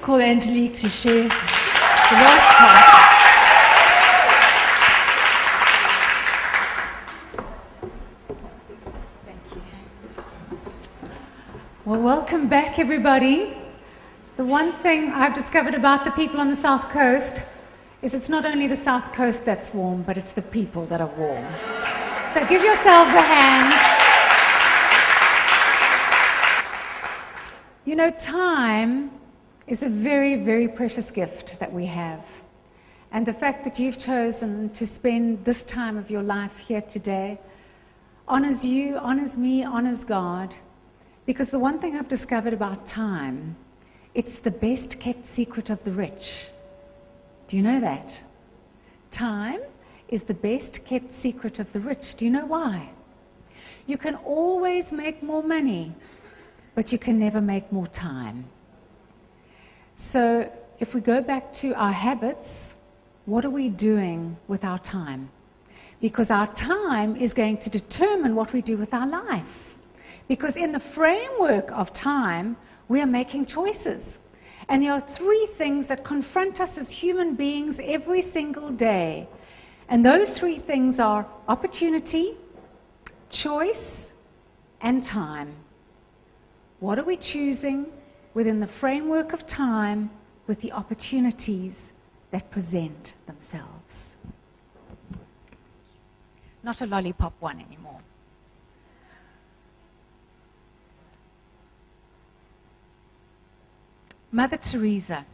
call Angelique to share the last part. Thank you. Well, welcome back, everybody. The one thing I've discovered about the people on the South Coast is it's not only the South Coast that's warm, but it's the people that are warm. So give yourselves a hand. You know, time is a very, very precious gift that we have. And the fact that you've chosen to spend this time of your life here today honors you, honors me, honors God. Because the one thing I've discovered about time, it's the best kept secret of the rich. Do you know that? Time is the best kept secret of the rich. Do you know why? You can always make more money, but you can never make more time. So if we go back to our habits, what are we doing with our time? Because our time is going to determine what we do with our life. Because in the framework of time, we are making choices. And there are three things that confront us as human beings every single day. And those three things are opportunity, choice, and time. What are we choosing within the framework of time with the opportunities that present themselves? Not a lollipop one anymore. Mother Teresa,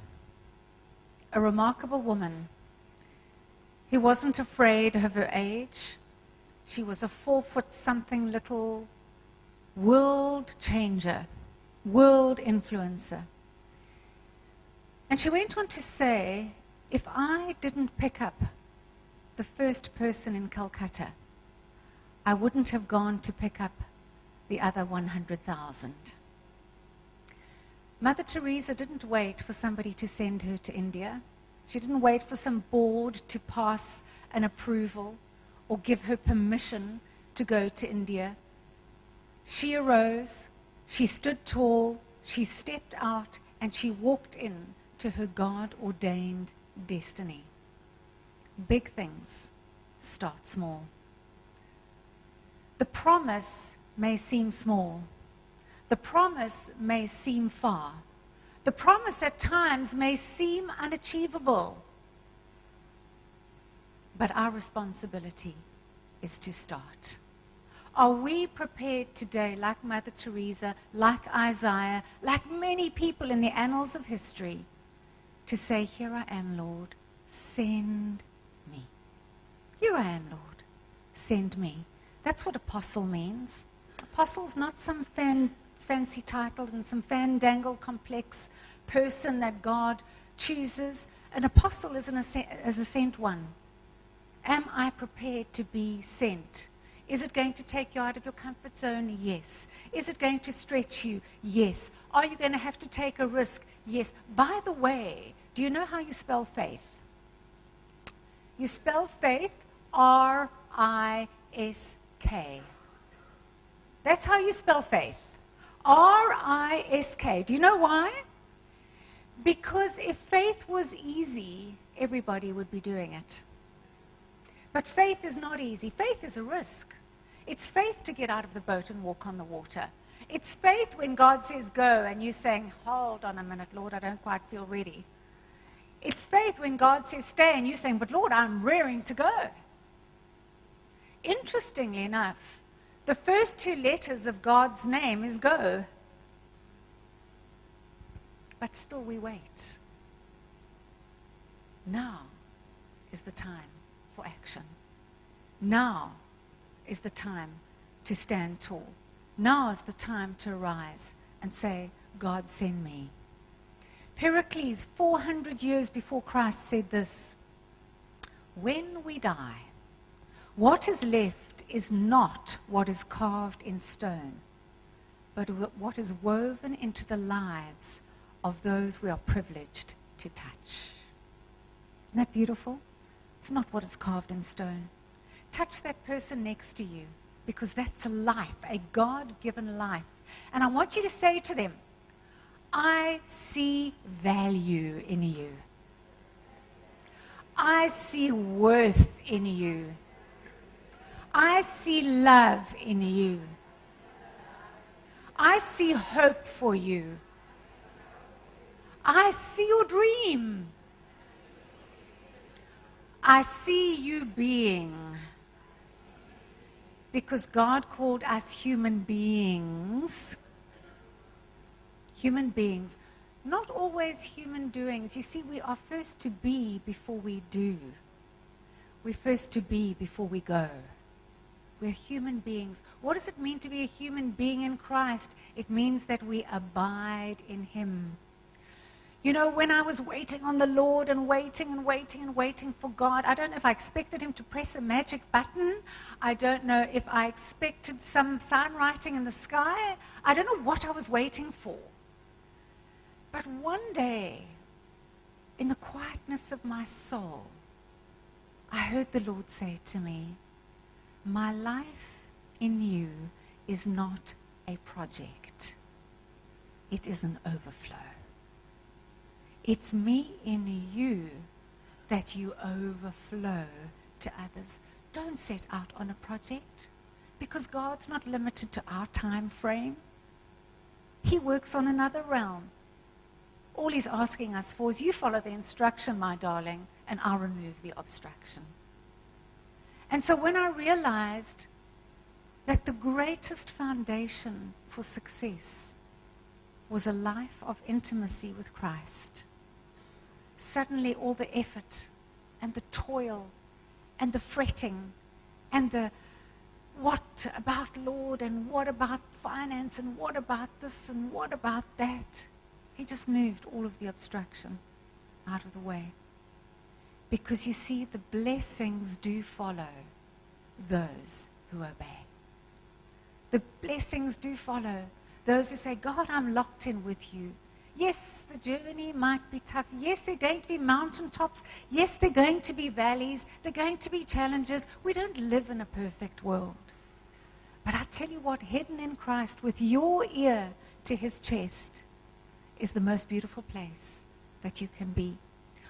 a remarkable woman who wasn't afraid of her age. She was a 4-foot-something little world changer, world influencer. And she went on to say, if I didn't pick up the first person in Calcutta, I wouldn't have gone to pick up the other 100,000. Mother Teresa didn't wait for somebody to send her to India. She didn't wait for some board to pass an approval or give her permission to go to India. She arose, she stood tall, she stepped out, and she walked in to her God-ordained destiny. Big things start small. The promise may seem small. The promise may seem far. The promise at times may seem unachievable. But our responsibility is to start. Are we prepared today, like Mother Teresa, like Isaiah, like many people in the annals of history, to say, here I am, Lord, send me. Here I am, Lord, send me. That's what apostle means. Apostle's not some fancy title and some fandangle complex person that God chooses. An apostle is a sent one. Am I prepared to be sent? Is it going to take you out of your comfort zone? Yes. Is it going to stretch you? Yes. Are you going to have to take a risk? Yes. By the way, do you know how you spell faith? You spell faith R-I-S-K. That's how you spell faith. R-I-S-K. Do you know why? Because if faith was easy, everybody would be doing it. But faith is not easy. Faith is a risk. It's faith to get out of the boat and walk on the water. It's faith when God says go and you're saying, hold on a minute, Lord, I don't quite feel ready. It's faith when God says stay and you're saying, but Lord, I'm raring to go. Interestingly enough, the first 2 letters of God's name is go. But still we wait. Now is the time for action. Now is the time to stand tall. Now is the time to arise and say, God, send me. Pericles, 400 years before Christ, said this: when we die, what is left is not what is carved in stone, but what is woven into the lives of those we are privileged to touch. Isn't that beautiful? It's not what is carved in stone. Touch that person next to you, because that's a life, a God-given life. And I want you to say to them, I see value in you. I see worth in you. I see love in you. I see hope for you. I see your dream. I see you being. Because God called us human beings, not always human doings. You see, we are first to be before we do. We're first to be before we go. We're human beings. What does it mean to be a human being in Christ? It means that we abide in Him. You know, when I was waiting on the Lord and waiting for God, I don't know if I expected Him to press a magic button. I don't know if I expected some sign writing in the sky. I don't know what I was waiting for. But one day, in the quietness of my soul, I heard the Lord say to me, my life in you is not a project. It is an overflow. It's me in you that you overflow to others. Don't set out on a project, because God's not limited to our time frame. He works on another realm. All He's asking us for is you follow the instruction, my darling, and I'll remove the obstruction. And so when I realized that the greatest foundation for success was a life of intimacy with Christ, suddenly all the effort and the toil and the fretting and the what about Lord and what about finance and what about this and what about that, He just moved all of the obstruction out of the way. Because you see, the blessings do follow those who obey. The blessings do follow those who say, God, I'm locked in with you. Yes, the journey might be tough. Yes, there are going to be mountaintops. Yes, there are going to be valleys. There are going to be challenges. We don't live in a perfect world. But I tell you what, hidden in Christ with your ear to His chest is the most beautiful place that you can be.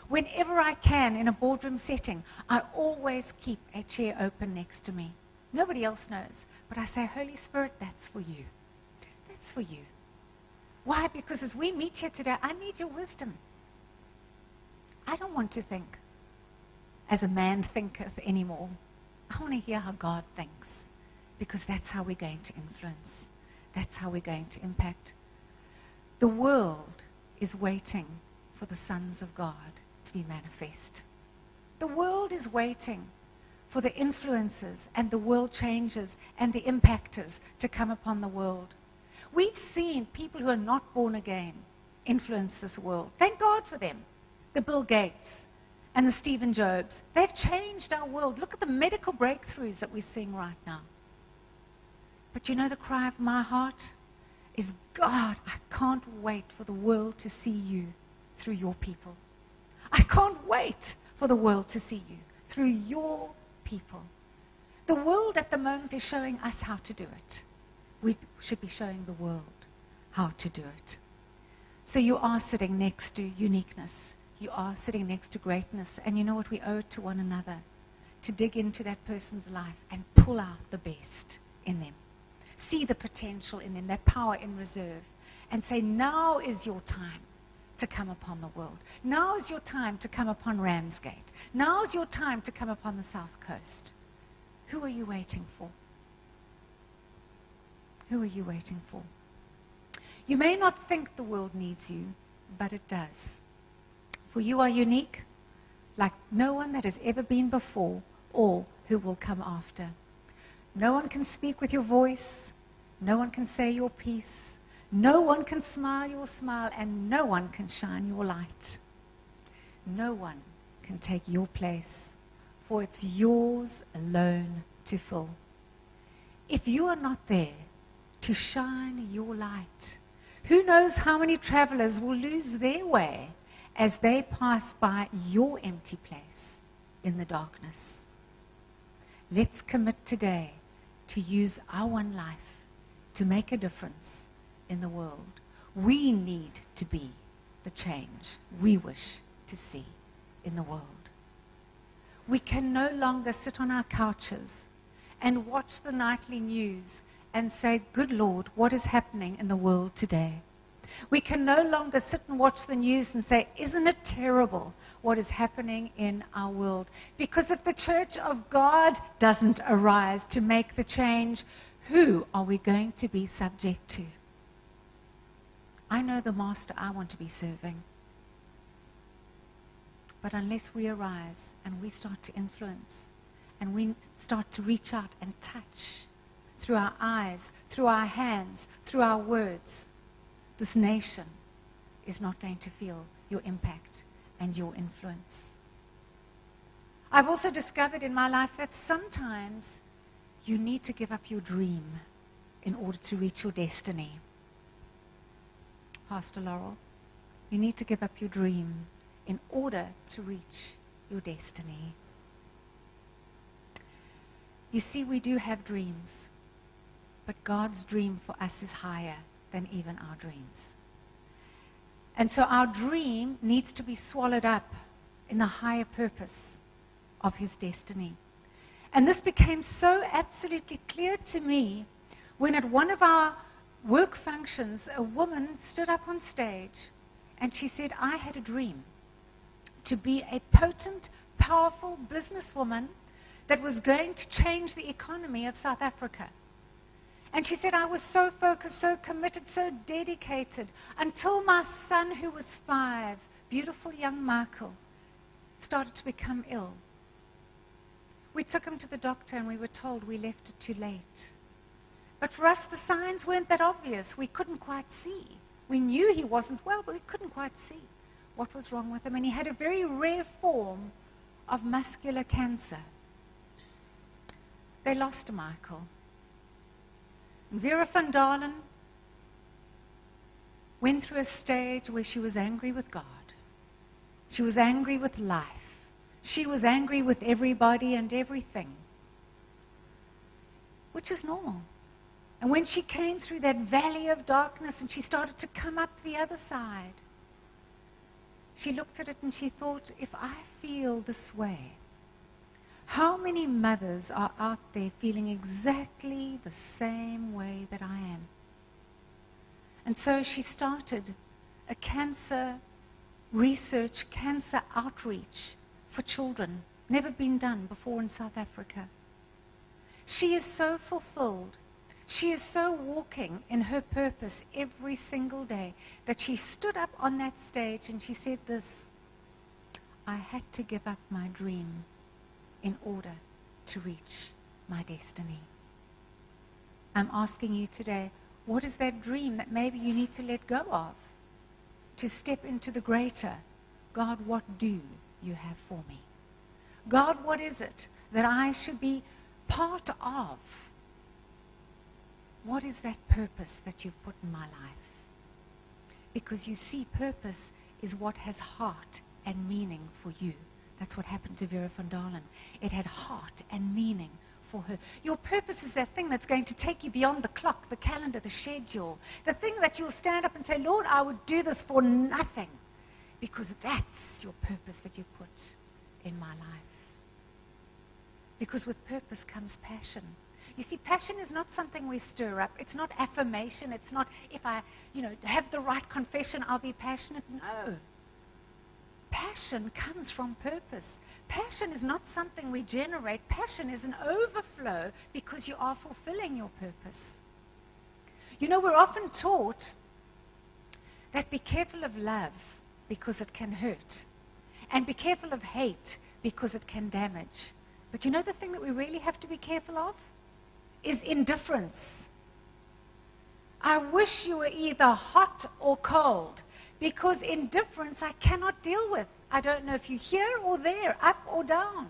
Whenever I can in a boardroom setting, I always keep a chair open next to me. Nobody else knows. But I say, Holy Spirit, that's for you. That's for you. Why? Because as we meet here today, I need your wisdom. I don't want to think as a man thinketh anymore. I want to hear how God thinks, because that's how we're going to influence. That's how we're going to impact. The world is waiting for the sons of God to be manifest. The world is waiting for the influencers and the world changers and the impactors to come upon the world. We've seen people who are not born again influence this world. Thank God for them. The Bill Gates and the Stephen Jobs. They've changed our world. Look at the medical breakthroughs that we're seeing right now. But you know, the cry of my heart is, God, I can't wait for the world to see you through your people. I can't wait for the world to see you through your people. The world at the moment is showing us how to do it. We should be showing the world how to do it. So you are sitting next to uniqueness. You are sitting next to greatness. And you know what? We owe it to one another to dig into that person's life and pull out the best in them. See the potential in them, that power in reserve. And say, now is your time to come upon the world. Now is your time to come upon Ramsgate. Now is your time to come upon the South Coast. Who are you waiting for? Who are you waiting for? You may not think the world needs you, but it does. For you are unique, like no one that has ever been before or who will come after. No one can speak with your voice. No one can say your piece. No one can smile your smile, and no one can shine your light. No one can take your place, for it's yours alone to fill. If you are not there to shine your light, who knows how many travelers will lose their way as they pass by your empty place in the darkness. Let's commit today to use our one life to make a difference in the world. We need to be the change we wish to see in the world. We can no longer sit on our couches and watch the nightly news and say, good Lord, what is happening in the world today? We can no longer sit and watch the news and say, isn't it terrible what is happening in our world? Because if the church of God doesn't arise to make the change, who are we going to be subject to? I know the master I want to be serving. But unless we arise and we start to influence and we start to reach out and touch through our eyes, through our hands, through our words, this nation is not going to feel your impact and your influence. I've also discovered in my life that sometimes you need to give up your dream in order to reach your destiny. Pastor Laurel, you need to give up your dream in order to reach your destiny. You see, we do have dreams, but God's dream for us is higher than even our dreams. And so our dream needs to be swallowed up in the higher purpose of his destiny. And this became so absolutely clear to me when at one of our work functions, a woman stood up on stage and she said, I had a dream to be a potent, powerful businesswoman that was going to change the economy of South Africa. And she said, I was so focused, so committed, so dedicated, until my son, who was 5, beautiful young Michael, started to become ill. We took him to the doctor and we were told we left it too late. But for us, the signs weren't that obvious. We couldn't quite see. We knew he wasn't well, but we couldn't quite see what was wrong with him. And he had a very rare form of muscular cancer. They lost Michael. And Vera van Dalen went through a stage where she was angry with God. She was angry with life. She was angry with everybody and everything, which is normal. And when she came through that valley of darkness and she started to come up the other side, she looked at it and she thought, if I feel this way, how many mothers are out there feeling exactly the same way that I am? And so she started a cancer research, cancer outreach for children, never been done before in South Africa. She is so fulfilled. She is so walking in her purpose every single day that she stood up on that stage and she said this, I had to give up my dream in order to reach my destiny. I'm asking you today, what is that dream that maybe you need to let go of to step into the greater? God, what do you have for me? God, what is it that I should be part of? What is that purpose that you've put in my life? Because you see, purpose is what has heart and meaning for you. That's what happened to Vera van Dalen. It had heart and meaning for her. Your purpose is that thing that's going to take you beyond the clock, the calendar, the schedule. The thing that you'll stand up and say, Lord, I would do this for nothing. Because that's your purpose that you've put in my life. Because with purpose comes passion. You see, passion is not something we stir up. It's not affirmation. It's not, if I, have the right confession, I'll be passionate. No. Passion comes from purpose. Passion is not something we generate. Passion is an overflow because you are fulfilling your purpose. We're often taught that be careful of love because it can hurt. And be careful of hate because it can damage. But the thing that we really have to be careful of is indifference. I wish you were either hot or cold, because indifference I cannot deal with. I don't know if you're here or there, up or down.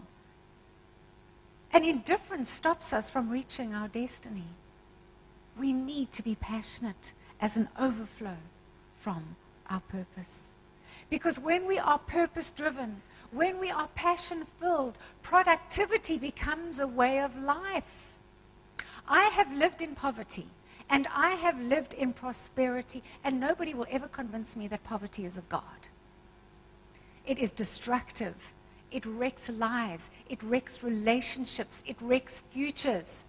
And indifference stops us from reaching our destiny. We need to be passionate as an overflow from our purpose. Because when we are purpose-driven, when we are passion-filled, productivity becomes a way of life. I have lived in poverty, And I have lived in prosperity, and nobody will ever convince me that poverty is of God. It is destructive. It wrecks lives. It wrecks relationships. It wrecks futures.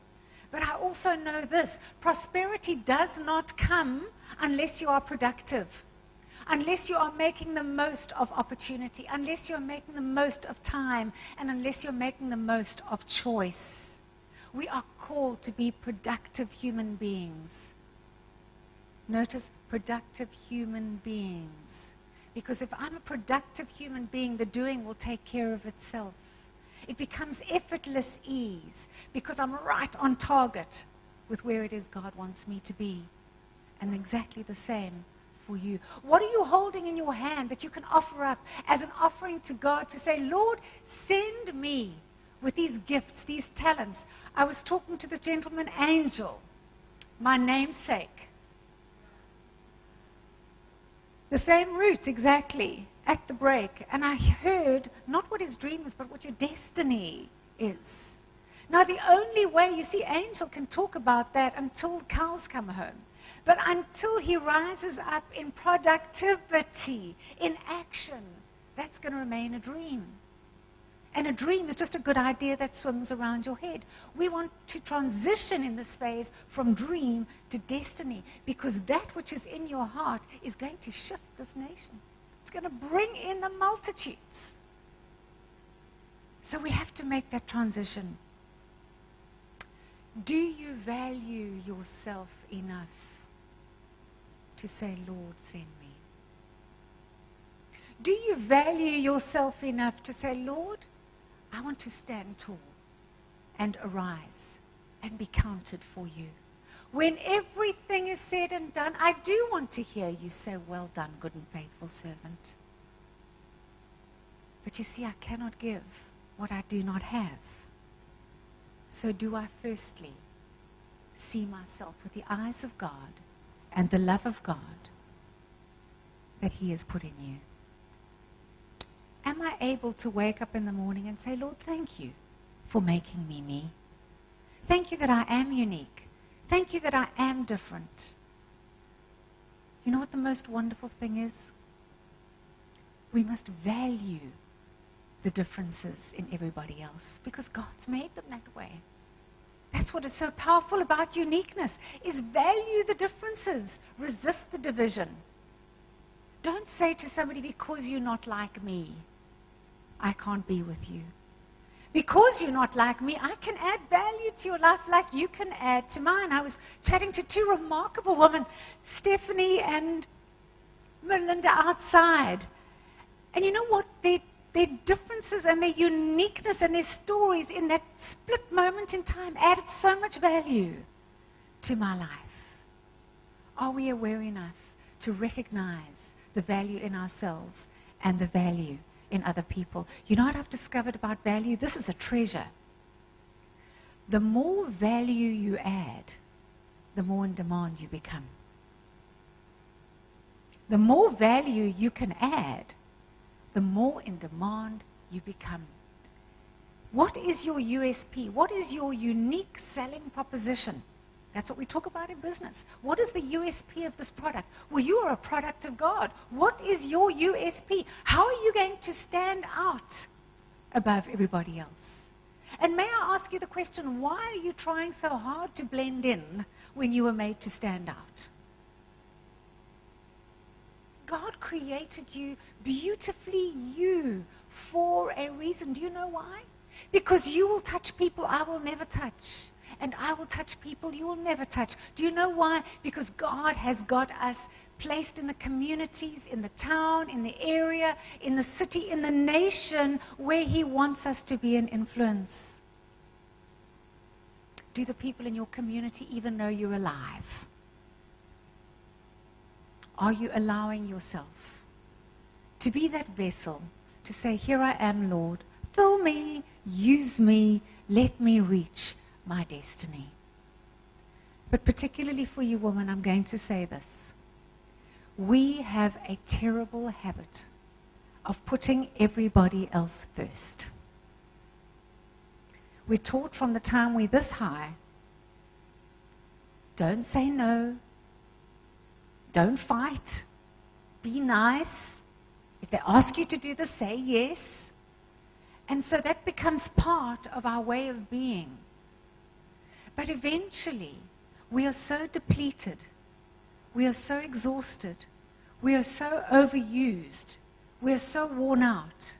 But I also know this: prosperity does not come unless you are productive, unless you are making the most of opportunity, unless you're making the most of time, and unless you're making the most of choice. We are called to be productive human beings. Notice, productive human beings. Because if I'm a productive human being, the doing will take care of itself. It becomes effortless ease because I'm right on target with where it is God wants me to be. And exactly the same for you. What are you holding in your hand that you can offer up as an offering to God to say, Lord, send me with these gifts, these talents? I was talking to the gentleman, Angel, my namesake. The same route, exactly, at the break. And I heard not what his dream is, but what your destiny is. Now, the only way, you see, Angel can talk about that until cows come home. But until he rises up in productivity, in action, that's going to remain a dream. And a dream is just a good idea that swims around your head. We want to transition in this phase from dream to destiny, because that which is in your heart is going to shift this nation. It's going to bring in the multitudes. So we have to make that transition. Do you value yourself enough to say, Lord, send me? Do you value yourself enough to say, Lord, I want to stand tall and arise and be counted for you? When everything is said and done, I do want to hear you say, well done, good and faithful servant. But you see, I cannot give what I do not have. So do I firstly see myself with the eyes of God and the love of God that He has put in you? Am I able to wake up in the morning and say, Lord, thank you for making me me. Thank you that I am unique. Thank you that I am different. You know what the most wonderful thing is? We must value the differences in everybody else because God's made them that way. That's what is so powerful about uniqueness, is value the differences, resist the division. Don't say to somebody, because you're not like me, I can't be with you. Because you're not like me, I can add value to your life like you can add to mine. I was chatting to two remarkable women, Stephanie and Melinda, outside. And you know what? Their differences and their uniqueness and their stories in that split moment in time added so much value to my life. Are we aware enough to recognize the value in ourselves and the value in other people? You know what I've discovered about value? This is a treasure. The more value you add, the more in demand you become. The more value you can add, the more in demand you become. What is your USP? What is your unique selling proposition? That's what we talk about in business. What is the USP of this product? Well, you are a product of God. What is your USP? How are you going to stand out above everybody else? And may I ask you the question, why are you trying so hard to blend in when you were made to stand out? God created you beautifully, you, for a reason. Do you know why? Because you will touch people I will never touch. And I will touch people you will never touch. Do you know why? Because God has got us placed in the communities, in the town, in the area, in the city, in the nation where He wants us to be an influence. Do the people in your community even know you're alive? Are you allowing yourself to be that vessel to say, here I am, Lord, fill me, use me, let me reach my destiny? But particularly for you women, I'm going to say this. We have a terrible habit of putting everybody else first. We're taught from the time we're this high Don't say no. Don't fight. Be nice. If they ask you to do this, say yes. And so that becomes part of our way of being. But eventually, we are so depleted. We are so exhausted. We are so overused. We are so worn out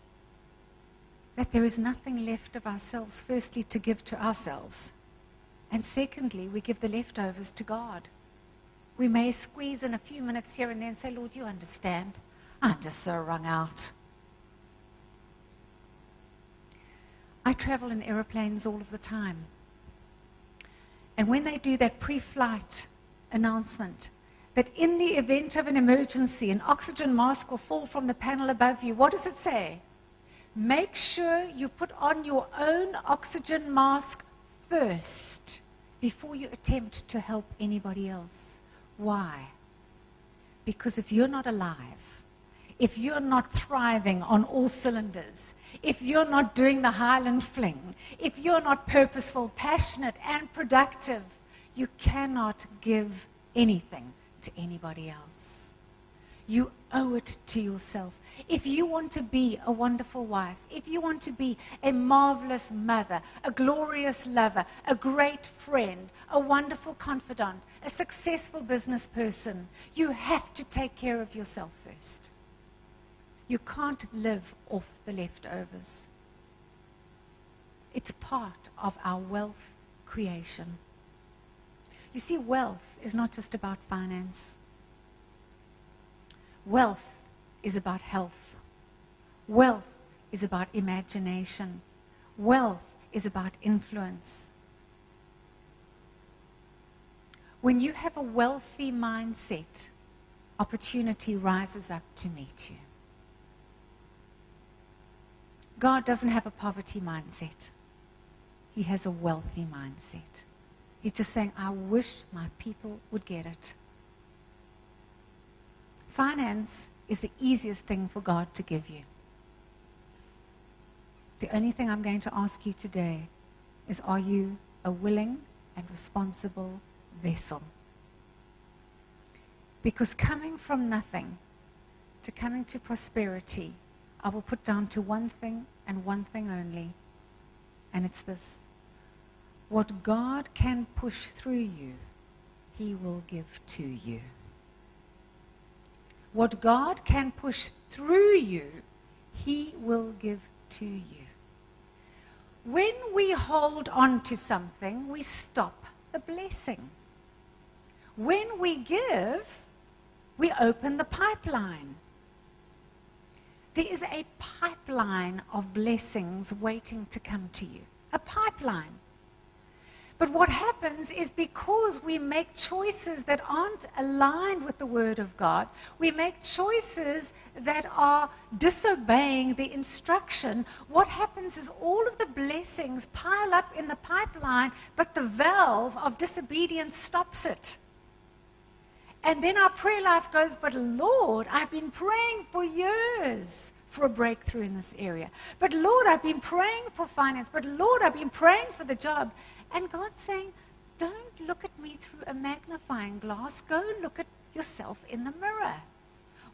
that there is nothing left of ourselves, firstly, to give to ourselves. And secondly, we give the leftovers to God. We may squeeze in a few minutes here and there and say, Lord, you understand. I'm just so wrung out. I travel in aeroplanes all of the time. And when they do that pre-flight announcement, that in the event of an emergency, an oxygen mask will fall from the panel above you, what does it say? Make sure you put on your own oxygen mask first before you attempt to help anybody else. Why? Because if you're not alive, if you're not thriving on all cylinders, if you're not doing the Highland fling, if you're not purposeful, passionate, and productive, you cannot give anything to anybody else. You owe it to yourself. If you want to be a wonderful wife, if you want to be a marvelous mother, a glorious lover, a great friend, a wonderful confidant, a successful business person, you have to take care of yourself first. You can't live off the leftovers. It's part of our wealth creation. You see, wealth is not just about finance. Wealth is about health. Wealth is about imagination. Wealth is about influence. When you have a wealthy mindset, opportunity rises up to meet you. God doesn't have a poverty mindset. He has a wealthy mindset. He's just saying, I wish my people would get it. Finance is the easiest thing for God to give you. The only thing I'm going to ask you today is, are you a willing and responsible vessel? Because coming from nothing to coming to prosperity, I will put down to one thing and one thing only, and it's this. What God can push through you, He will give to you. What God can push through you, He will give to you. When we hold on to something, we stop the blessing. When we give, we open the pipeline. There is a pipeline of blessings waiting to come to you. A pipeline. But what happens is, because we make choices that aren't aligned with the Word of God, we make choices that are disobeying the instruction, what happens is all of the blessings pile up in the pipeline, but the valve of disobedience stops it. And then our prayer life goes, but Lord, I've been praying for years for a breakthrough in this area. But Lord, I've been praying for finance. But Lord, I've been praying for the job. And God's saying, don't look at me through a magnifying glass. Go look at yourself in the mirror.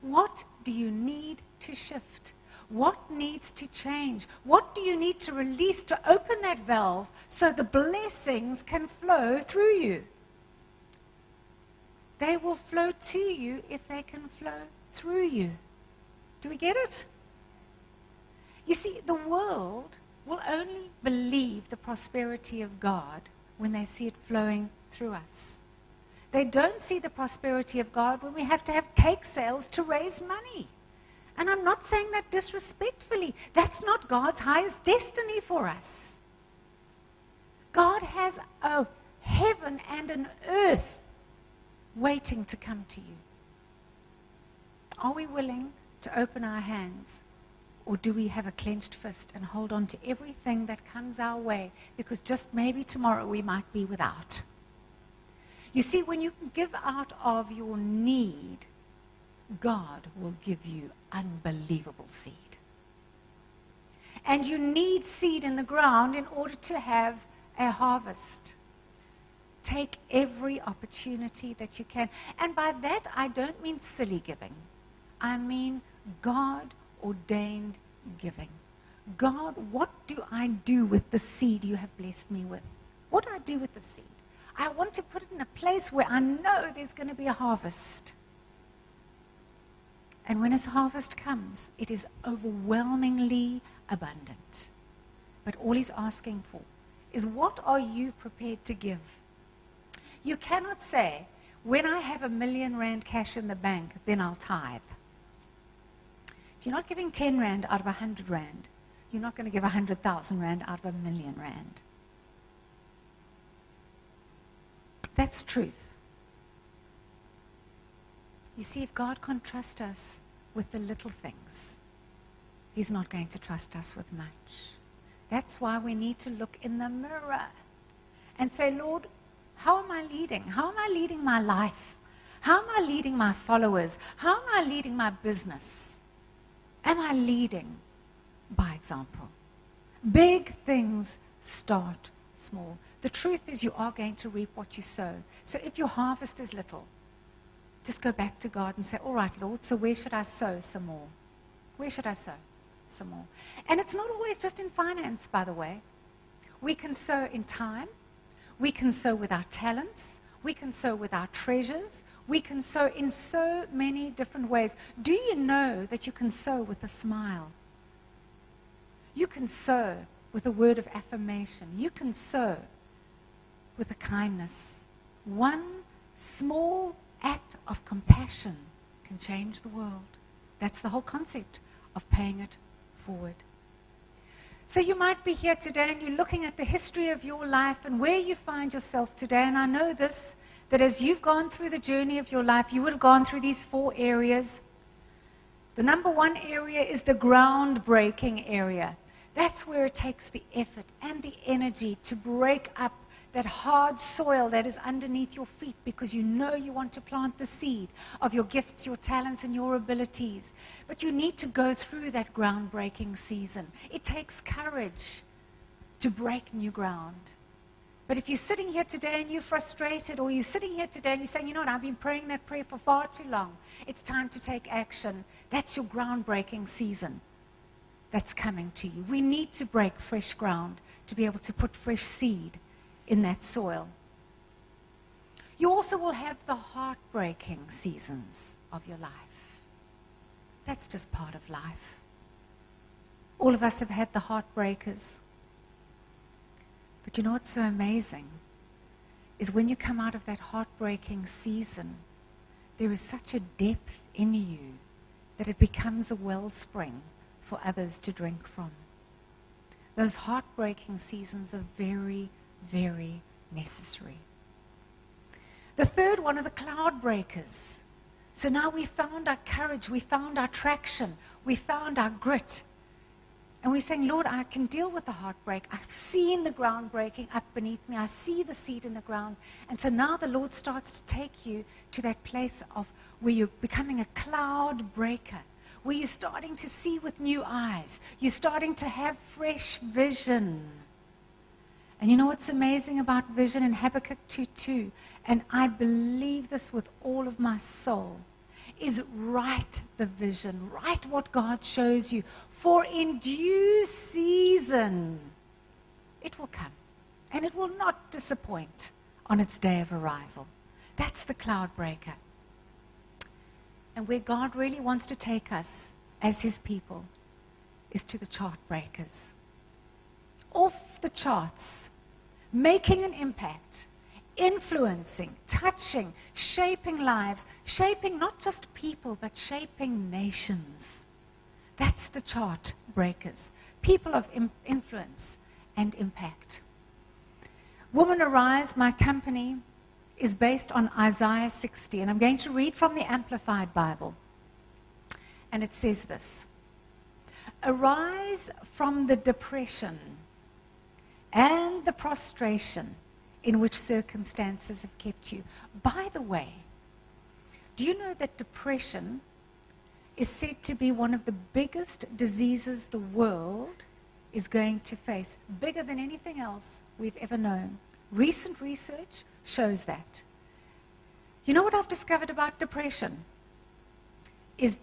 What do you need to shift? What needs to change? What do you need to release to open that valve so the blessings can flow through you? They will flow to you if they can flow through you. Do we get it? You see, the world will only believe the prosperity of God when they see it flowing through us. They don't see the prosperity of God when we have to have cake sales to raise money. And I'm not saying that disrespectfully. That's not God's highest destiny for us. God has a heaven and an earth waiting to come to you. Are we willing to open our hands? Or do we have a clenched fist and hold on to everything that comes our way, because just maybe tomorrow we might be without? You see, when you give out of your need, God will give you unbelievable seed. And you need seed in the ground in order to have a harvest. take every opportunity that you can. And by that, I don't mean silly giving. I mean God-ordained giving. God, what do I do with the seed you have blessed me with? What do I do with the seed? I want to put it in a place where I know there's going to be a harvest. And when his harvest comes, it is overwhelmingly abundant. But all he's asking for is, what are you prepared to give? You cannot say, when I have R1,000,000 cash in the bank, then I'll tithe. If you're not giving 10 rand out of 100 rand, you're not going to give 100,000 rand out of R1,000,000 rand. That's truth. You see, if God can't trust us with the little things, he's not going to trust us with much. That's why we need to look in the mirror and say, Lord, how am I leading? How am I leading my life? How am I leading my followers? How am I leading my business? Am I leading by example? Big things start small. The truth is, you are going to reap what you sow. So if your harvest is little, just go back to God and say, all right, Lord, so where should I sow some more? Where should I sow some more? And it's not always just in finance, by the way. We can sow in time. We can sow with our talents. We can sow with our treasures. We can sow in so many different ways. Do you know that you can sow with a smile? You can sow with a word of affirmation. You can sow with a kindness. One small act of compassion can change the world. That's the whole concept of paying it forward. So you might be here today and you're looking at the history of your life and where you find yourself today. And I know this, that as you've gone through the journey of your life, you would have gone through these 4 areas. The number 1 area is the groundbreaking area. That's where it takes the effort and the energy to break up that hard soil that is underneath your feet, because you know you want to plant the seed of your gifts, your talents, and your abilities. But you need to go through that groundbreaking season. It takes courage to break new ground. But if you're sitting here today and you're frustrated, or you're sitting here today and you're saying, you know what, I've been praying that prayer for far too long, it's time to take action. That's your groundbreaking season that's coming to you. We need to break fresh ground to be able to put fresh seed in that soil. You also will have the heartbreaking seasons of your life. That's just part of life. All of us have had the heartbreakers. But you know what's so amazing is when you come out of that heartbreaking season, there is such a depth in you that it becomes a wellspring for others to drink from. Those heartbreaking seasons are very, very necessary. The third one are the cloud breakers. So now we found our courage, we found our traction, we found our grit. And we're saying, Lord, I can deal with the heartbreak. I've seen the ground breaking up beneath me. I see the seed in the ground. And so now the Lord starts to take you to that place of where you're becoming a cloud breaker, where you're starting to see with new eyes. You're starting to have fresh vision. And you know what's amazing about vision in Habakkuk 2:2, and I believe this with all of my soul, is write the vision, write what God shows you, for in due season it will come, and it will not disappoint on its day of arrival. That's the cloud breaker. And where God really wants to take us as his people is to the chart breakers. Off the charts, making an impact, influencing, touching, shaping lives, shaping not just people, but shaping nations. That's the chart breakers, people of influence and impact. Woman Arise, my company, is based on Isaiah 60, and I'm going to read from the Amplified Bible. And it says this: arise from the depression and the prostration in which circumstances have kept you. By the way, do you know that depression is said to be one of the biggest diseases the world is going to face, bigger than anything else we've ever known? Recent research shows that. You know what I've discovered about depression?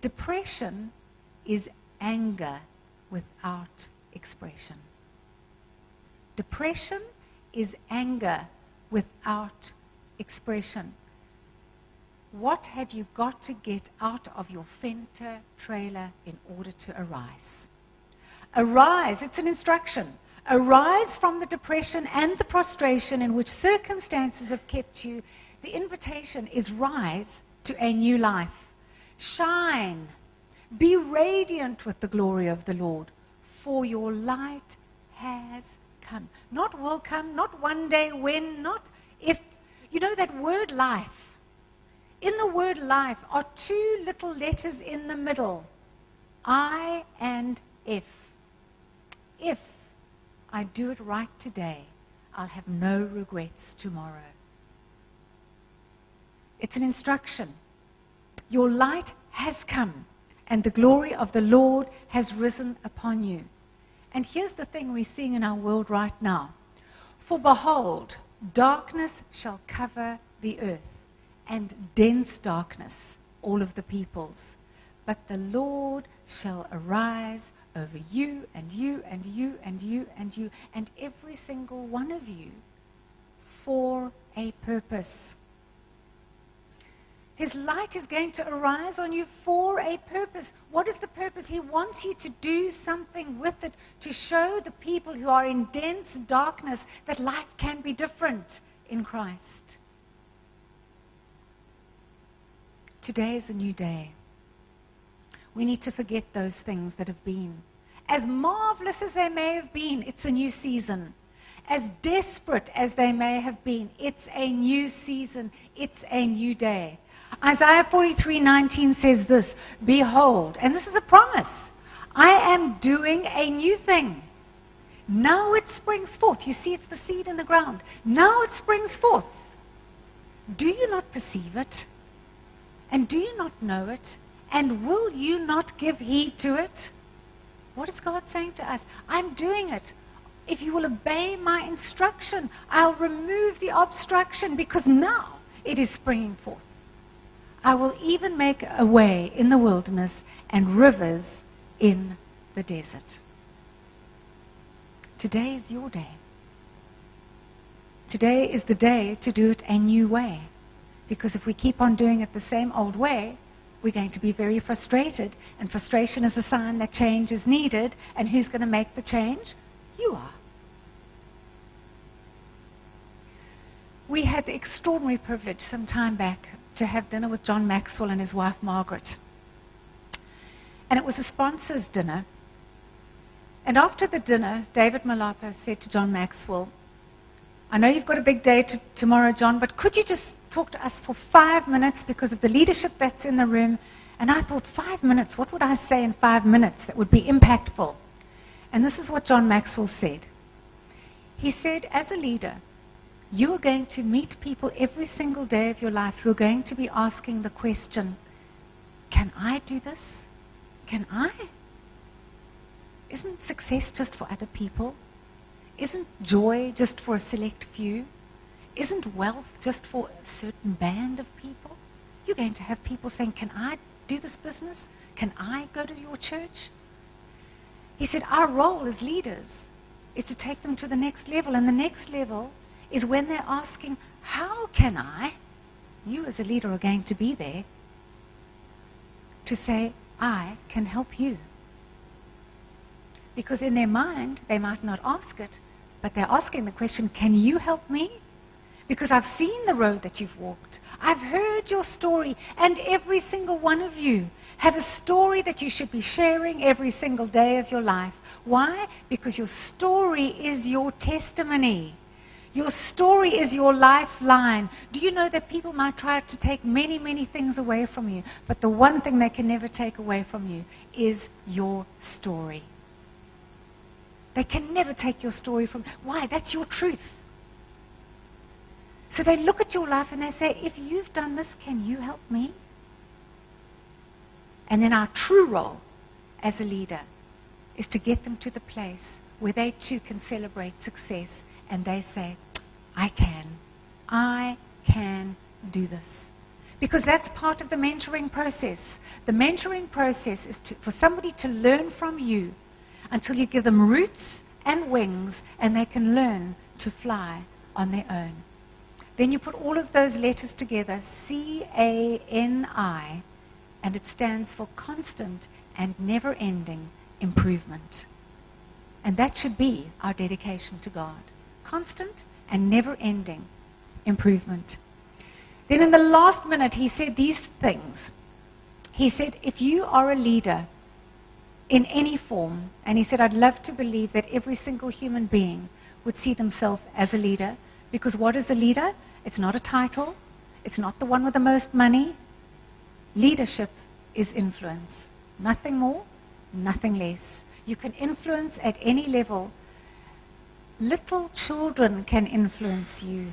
Depression is anger without expression. Depression is anger without expression. What have you got to get out of your Fenter trailer in order to arise? Arise, it's an instruction. Arise from the depression and the prostration in which circumstances have kept you. The invitation is rise to a new life. Shine. Be radiant with the glory of the Lord, for your light has come. Not will come, not one day when, not if. You know that word life. In the word life are two little letters in the middle. I and if. If I do it right today, I'll have no regrets tomorrow. It's an instruction. Your light has come, and the glory of the Lord has risen upon you. And here's the thing we're seeing in our world right now. For behold, darkness shall cover the earth, and dense darkness all of the peoples. But the Lord shall arise over you, and you, and you, and you, and you, and every single one of you for a purpose. His light is going to arise on you for a purpose. What is the purpose? He wants you to do something with it, to show the people who are in dense darkness that life can be different in Christ. Today is a new day. We need to forget those things that have been. As marvelous as they may have been, it's a new season. As desperate as they may have been, it's a new season. It's a new day. Isaiah 43:19 says this, behold, and this is a promise, I am doing a new thing. Now it springs forth. You see, it's the seed in the ground. Now it springs forth. Do you not perceive it? And do you not know it? And will you not give heed to it? What is God saying to us? I'm doing it. If you will obey my instruction, I'll remove the obstruction, because now it is springing forth. I will even make a way in the wilderness and rivers in the desert. Today is your day. Today is the day to do it a new way. Because if we keep on doing it the same old way, we're going to be very frustrated. And frustration is a sign that change is needed. And who's going to make the change? You are. We had the extraordinary privilege some time back to have dinner with John Maxwell and his wife Margaret. And it was a sponsors' dinner. And after the dinner, David Malapa said to John Maxwell, I know you've got a big day tomorrow, John, but could you just talk to us for 5 minutes because of the leadership that's in the room? And I thought, 5 minutes, what would I say in 5 minutes that would be impactful? And this is what John Maxwell said. He said, as a leader, you are going to meet people every single day of your life who are going to be asking the question, can I do this? Can I? Isn't success just for other people? Isn't joy just for a select few? Isn't wealth just for a certain band of people? You're going to have people saying, can I do this business? Can I go to your church? He said, our role as leaders is to take them to the next level. And the next level is when they're asking, how can I? You as a leader are going to be there to say, I can help you. Because in their mind, they might not ask it, but they're asking the question, can you help me? Because I've seen the road that you've walked. I've heard your story, and every single one of you have a story that you should be sharing every single day of your life. Why? Because your story is your testimony. Your story is your lifeline. Do you know that people might try to take many, many things away from you, but the one thing they can never take away from you is your story. They can never take your story from. Why? That's your truth. So they look at your life and they say, if you've done this, can you help me? And then our true role as a leader is to get them to the place where they too can celebrate success and they say, I can, I can do this. Because that's part of the mentoring process. The mentoring process is for somebody to learn from you until you give them roots and wings and they can learn to fly on their own. Then you put all of those letters together, CANI, and it stands for constant and never-ending improvement. And that should be our dedication to God. Constant and never-ending improvement. Then in the last minute, he said these things. He said, if you are a leader in any form, and he said, I'd love to believe that every single human being would see themselves as a leader, because what is a leader? It's not a title. It's not the one with the most money. Leadership is influence. Nothing more, nothing less. You can influence at any level. Little children can influence you.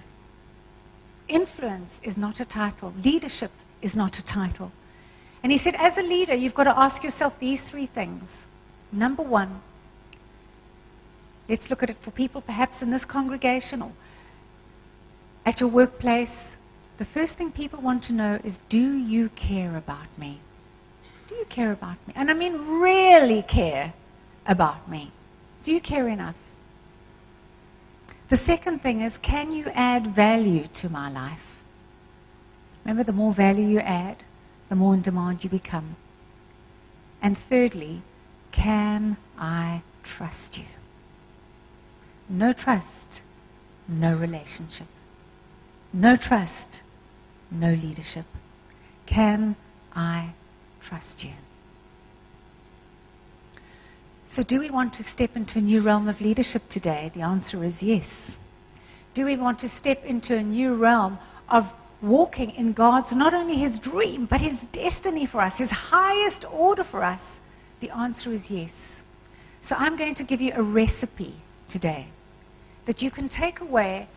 Influence is not a title. Leadership is not a title. And he said, as a leader, you've got to ask yourself these three things. Number one, let's look at it for people perhaps in this congregation or at your workplace. The first thing people want to know is, do you care about me? Do you care about me? And I mean really care about me. Do you care enough? The second thing is, can you add value to my life? Remember, the more value you add, the more in demand you become. And thirdly, can I trust you? No trust, no relationship. No trust, no leadership. Can I trust you? So do we want to step into a new realm of leadership today? The answer is yes. Do we want to step into a new realm of walking in God's, not only his dream, but his destiny for us, his highest order for us? The answer is yes. So I'm going to give you a recipe today that you can take away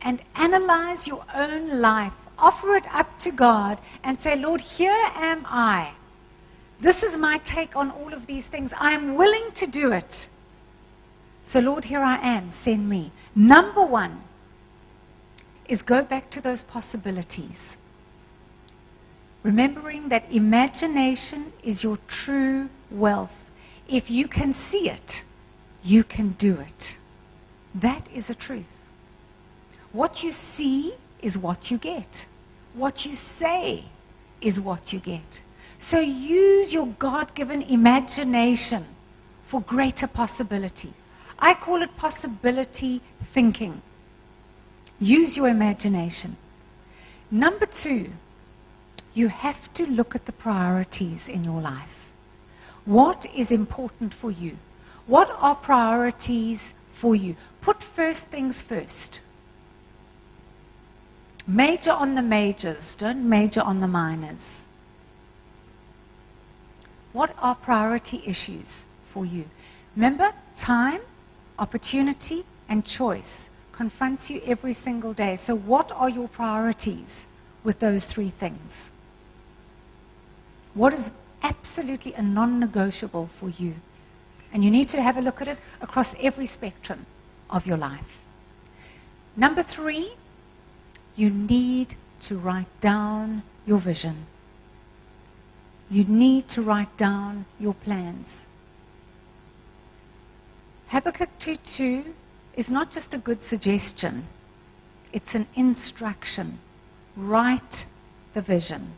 and analyze your own life, offer it up to God and say, Lord, here am I. This is my take on all of these things. I am willing to do it. So Lord, here I am, send me. Number one is go back to those possibilities. Remembering that imagination is your true wealth. If you can see it, you can do it. That is a truth. What you see is what you get. What you say is what you get. So use your God-given imagination for greater possibility. I call it possibility thinking. Use your imagination. Number two, you have to look at the priorities in your life. What is important for you? What are priorities for you? Put first things first. Major on the majors, don't major on the minors. What are priority issues for you? Remember, time, opportunity, and choice confronts you every single day. So what are your priorities with those three things? What is absolutely a non-negotiable for you? And you need to have a look at it across every spectrum of your life. Number three, you need to write down your vision. You need to write down your plans. Habakkuk 2:2 is not just a good suggestion. It's an instruction. Write the vision.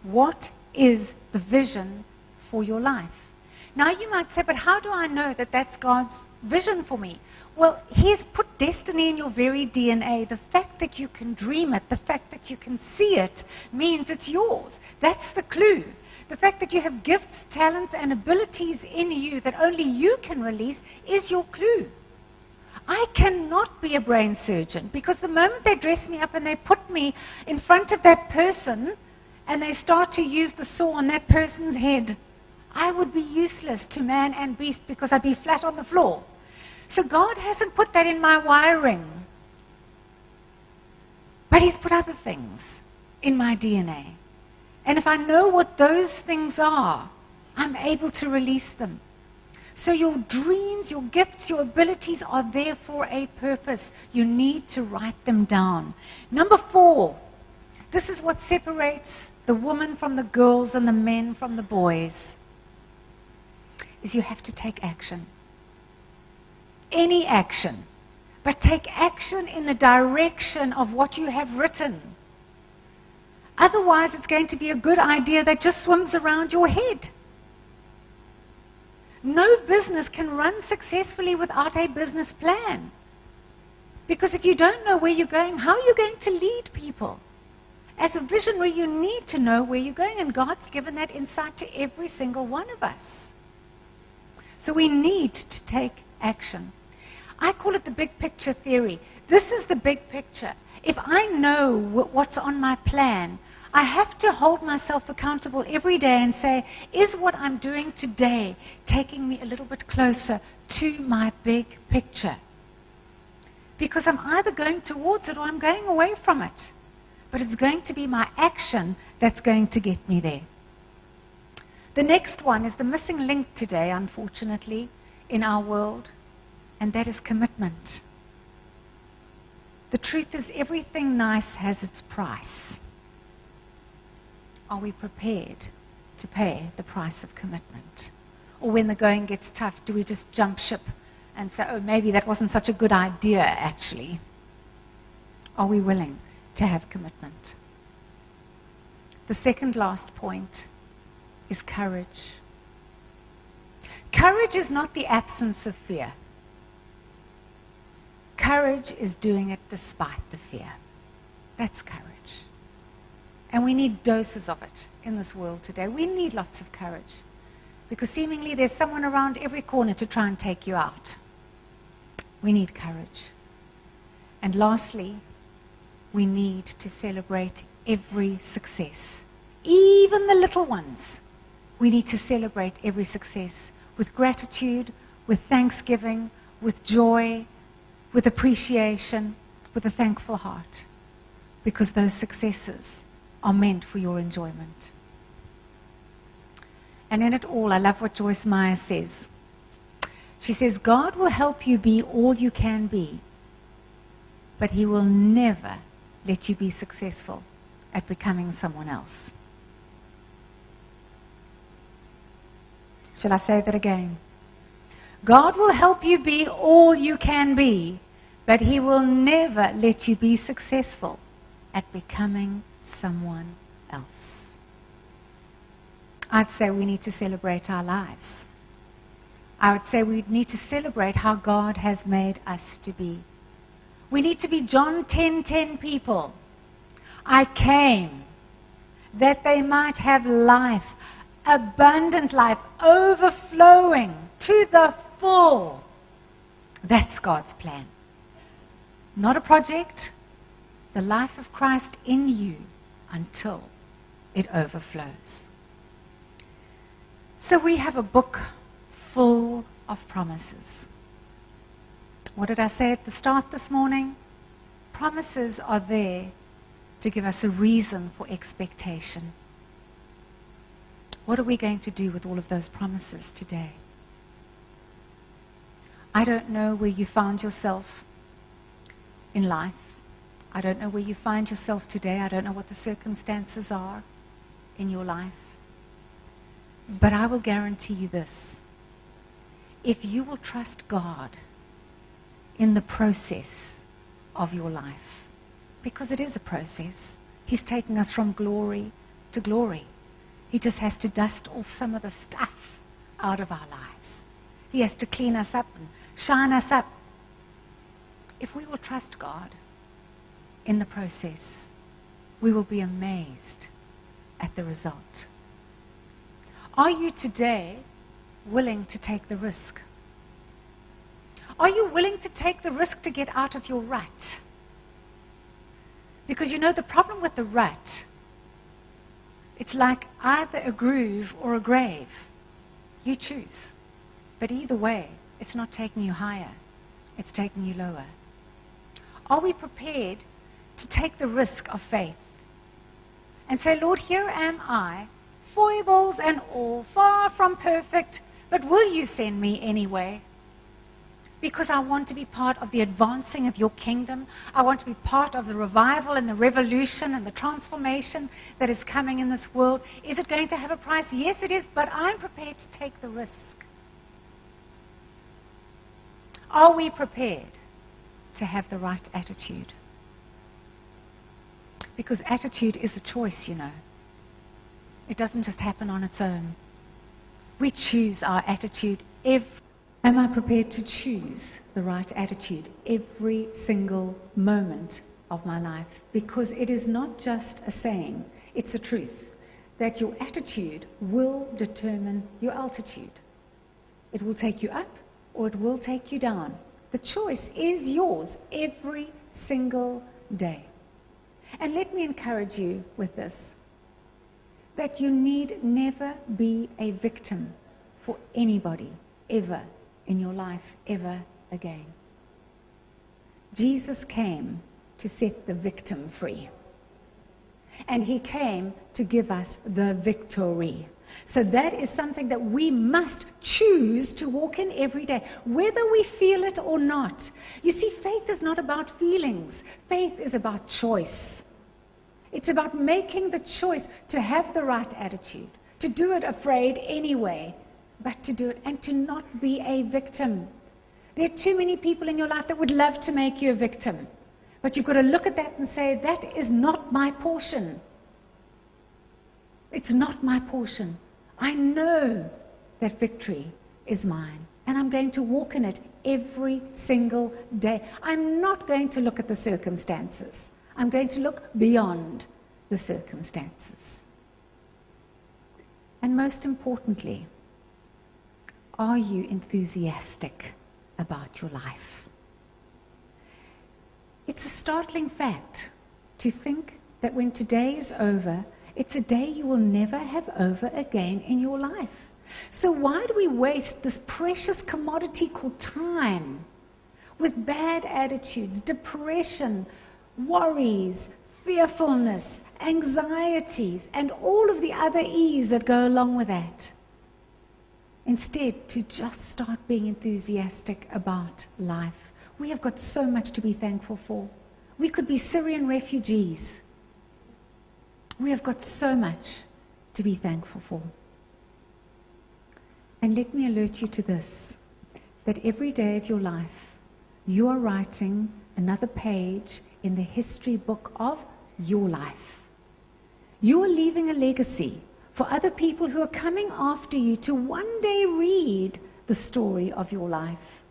What is the vision for your life? Now you might say, but how do I know that that's God's vision for me? Well, he's put destiny in your very DNA. The fact that you can dream it, the fact that you can see it, means it's yours. That's the clue. The fact that you have gifts, talents, and abilities in you that only you can release is your clue. I cannot be a brain surgeon because the moment they dress me up and they put me in front of that person and they start to use the saw on that person's head, I would be useless to man and beast because I'd be flat on the floor. So God hasn't put that in my wiring. But he's put other things in my DNA. And if I know what those things are, I'm able to release them. So your dreams, your gifts, your abilities are there for a purpose. You need to write them down. Number 4, this is what separates the woman from the girls and the men from the boys, is you have to take action. Any action. But take action in the direction of what you have written. Otherwise, it's going to be a good idea that just swims around your head. No business can run successfully without a business plan. Because if you don't know where you're going, how are you going to lead people? As a visionary, you need to know where you're going, and God's given that insight to every single one of us. So we need to take action. I call it the big picture theory. This is the big picture. If I know what's on my plan, I have to hold myself accountable every day and say, is what I'm doing today taking me a little bit closer to my big picture? Because I'm either going towards it or I'm going away from it. But it's going to be my action that's going to get me there. The next one is the missing link today, unfortunately, in our world, and that is commitment. The truth is, everything nice has its price. Are we prepared to pay the price of commitment? Or when the going gets tough, do we just jump ship and say, oh, maybe that wasn't such a good idea, actually? Are we willing to have commitment? The second last point is courage. Courage is not the absence of fear. Courage is doing it despite the fear. That's courage. And we need doses of it in this world today. We need lots of courage. Because seemingly there's someone around every corner to try and take you out. We need courage. And lastly, we need to celebrate every success. Even the little ones. We need to celebrate every success with gratitude, with thanksgiving, with joy, with appreciation, with a thankful heart. Because those successes are meant for your enjoyment. And in it all, I love what Joyce Meyer says. She says, God will help you be all you can be, but he will never let you be successful at becoming someone else. Shall I say that again? God will help you be all you can be, but he will never let you be successful at becoming someone else. I'd say we need to celebrate our lives. I would say we need to celebrate how God has made us to be. We need to be John 10:10 people. I came that they might have life, abundant life, overflowing to the full. That's God's plan. Not a project. The life of Christ in you until it overflows. So we have a book full of promises. What did I say at the start this morning? Promises are there to give us a reason for expectation. What are we going to do with all of those promises today? I don't know where you found yourself in life. I don't know where you find yourself today. I don't know what the circumstances are in your life. But I will guarantee you this. If you will trust God in the process of your life, because it is a process, he's taking us from glory to glory. He just has to dust off some of the stuff out of our lives. He has to clean us up and shine us up. If we will trust God in the process, we will be amazed at the result. Are you today willing to take the risk? Are you willing to take the risk to get out of your rut? Because you know the problem with the rut, it's like either a groove or a grave. You choose. But either way, it's not taking you higher. It's taking you lower. Are we prepared to take the risk of faith and say, Lord, here am I, foibles and all, far from perfect, But will you send me anyway? Because I want to be part of the advancing of your kingdom. I want to be part of the revival and the revolution and the transformation that is coming in this world. Is it going to have a price? Yes, it is, but I'm prepared to take the risk. Are we prepared to have the right attitude? Because attitude is a choice, you know. It doesn't just happen on its own. We choose our attitude every. Am I prepared to choose the right attitude every single moment of my life? Because it is not just a saying, it's a truth, that your attitude will determine your altitude. It will take you up or it will take you down. The choice is yours every single day. And let me encourage you with this, that you need never be a victim for anybody, ever, in your life, ever again. Jesus came to set the victim free. And he came to give us the victory. So that is something that we must choose to walk in every day, whether we feel it or not. You see, faith is not about feelings. Faith is about choice. It's about making the choice to have the right attitude, to do it afraid anyway, but to do it and to not be a victim. There are too many people in your life that would love to make you a victim. But you've got to look at that and say, that is not my portion. It's not my portion. I know that victory is mine. And I'm going to walk in it every single day. I'm not going to look at the circumstances. I'm going to look beyond the circumstances. And most importantly, are you enthusiastic about your life? It's a startling fact to think that when today is over, it's a day you will never have over again in your life. So why do we waste this precious commodity called time with bad attitudes, depression, worries, fearfulness, anxieties, and all of the other E's that go along with that? Instead, to just start being enthusiastic about life. We have got so much to be thankful for. We could be Syrian refugees. We have got so much to be thankful for. And let me alert you to this, that every day of your life, you are writing another page in the history book of your life. You are leaving a legacy for other people who are coming after you to one day read the story of your life.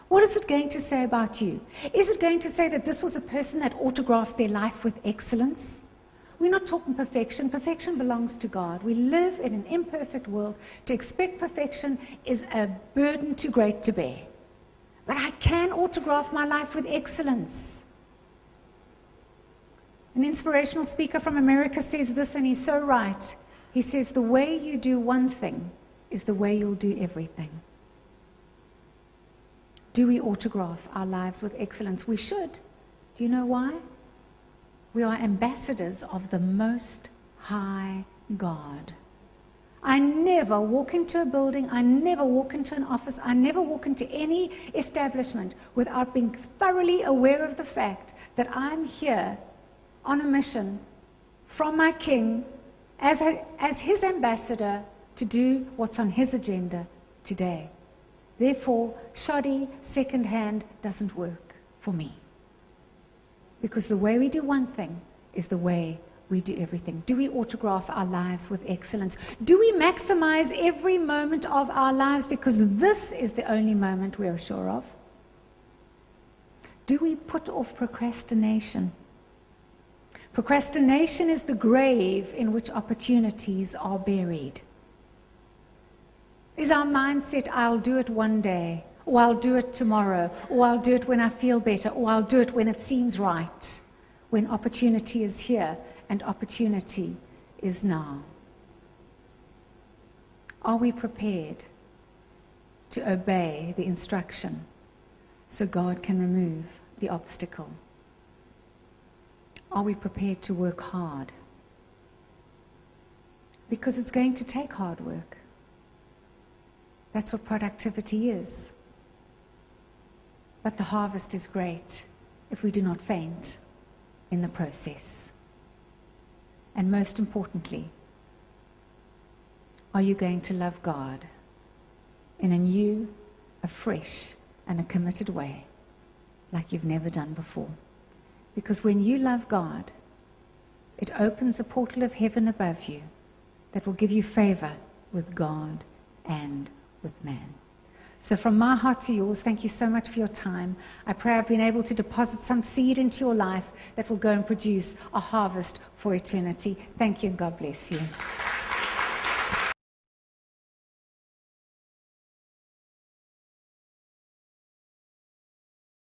What is it going to say about you? Is it going to say that this was a person that autographed their life with excellence? We're not talking perfection. Perfection belongs to God. We live in an imperfect world. To expect perfection is a burden too great to bear. But I can autograph my life with excellence. An inspirational speaker from America says this, and he's so right. He says, the way you do one thing is the way you'll do everything. Do we autograph our lives with excellence? We should. Do you know why? We are ambassadors of the Most High God. I never walk into a building, I never walk into an office, I never walk into any establishment without being thoroughly aware of the fact that I'm here on a mission from my King as his ambassador to do what's on his agenda today. Therefore, shoddy, second-hand doesn't work for me. Because the way we do one thing is the way we do everything. Do we autograph our lives with excellence? Do we maximize every moment of our lives because this is the only moment we're sure of? Do we put off procrastination? Procrastination is the grave in which opportunities are buried. Is our mindset, I'll do it one day, or I'll do it tomorrow, or I'll do it when I feel better, or I'll do it when it seems right, when opportunity is here and opportunity is now? Are we prepared to obey the instruction so God can remove the obstacle? Are we prepared to work hard? Because it's going to take hard work. That's what productivity is. But the harvest is great if we do not faint in the process. And most importantly, are you going to love God in a new, a fresh, and a committed way like you've never done before? Because when you love God, it opens a portal of heaven above you that will give you favor with God and with man. So from my heart to yours, thank you so much for your time. I pray I've been able to deposit some seed into your life that will go and produce a harvest for eternity. Thank you and God bless you.